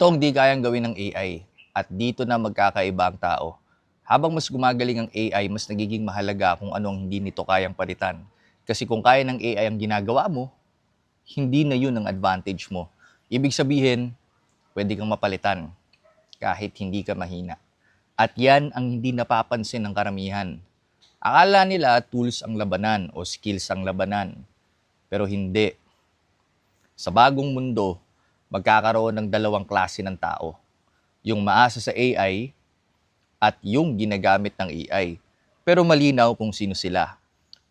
Ito ang di kayang gawin ng AI at dito na magkakaiba ang tao. Habang mas gumagaling ang AI, mas nagiging mahalaga kung ano ang hindi nito kayang palitan. Kasi kung kaya ng AI ang ginagawa mo, hindi na yun ang advantage mo. Ibig sabihin, pwede kang mapalitan kahit hindi ka mahina. At yan ang hindi napapansin ng karamihan. Akala nila tools ang labanan o skills ang labanan. Pero hindi. Sa bagong mundo, magkakaroon ng dalawang klase ng tao. Yung maasa sa AI at yung ginagamit ng AI. Pero malinaw kung sino sila.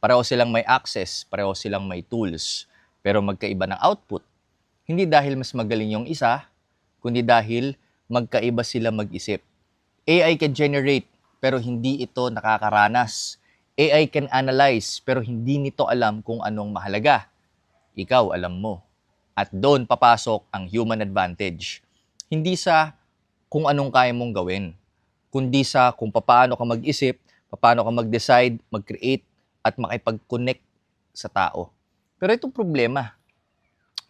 Pareho silang may access, pareho silang may tools, pero magkaiba ng output. Hindi dahil mas magaling yung isa, kundi dahil magkaiba sila mag-isip. AI can generate, pero hindi ito nakakaranas. AI can analyze, pero hindi nito alam kung anong mahalaga. Ikaw alam mo. At doon papasok ang human advantage. Hindi sa kung anong kaya mong gawin, kundi sa kung paano ka mag-isip, paano ka mag-decide, mag-create, at makipag-connect sa tao. Pero itong problema,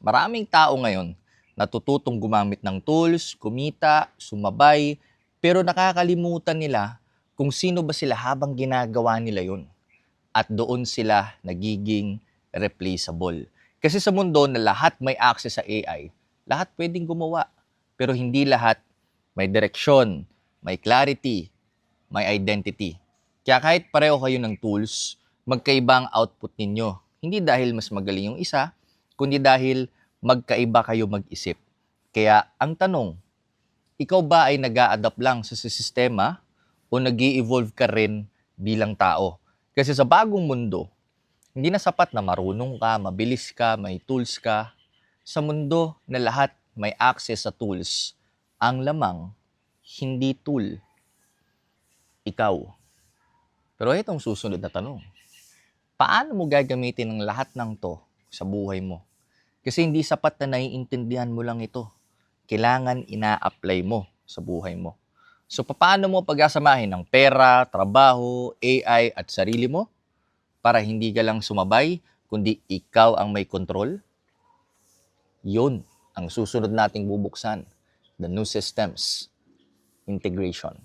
maraming tao ngayon natututong gumamit ng tools, kumita, sumabay, pero nakakalimutan nila kung sino ba sila habang ginagawa nila yun. At doon sila nagiging replaceable. Kasi sa mundo na lahat may access sa AI, lahat pwedeng gumawa. Pero hindi lahat may direksyon, may clarity, may identity. Kaya kahit pareho kayo ng tools, magkaiba ang output ninyo. Hindi dahil mas magaling yung isa, kundi dahil magkaiba kayo mag-isip. Kaya ang tanong, ikaw ba ay nag-a-adapt lang sa sistema o nag-i-evolve ka rin bilang tao? Kasi sa bagong mundo, hindi na sapat na marunong ka, mabilis ka, may tools ka. Sa mundo na lahat may access sa tools, ang lamang, hindi tool, ikaw. Pero itong susunod na tanong, paano mo gagamitin ang lahat ng to sa buhay mo? Kasi hindi sapat na naiintindihan mo lang ito. Kailangan ina-apply mo sa buhay mo. So, paano mo pagsasamahin ng pera, trabaho, AI at sarili mo para hindi ka lang sumabay, kundi ikaw ang may control? Yun ang susunod nating bubuksan. The new systems integration.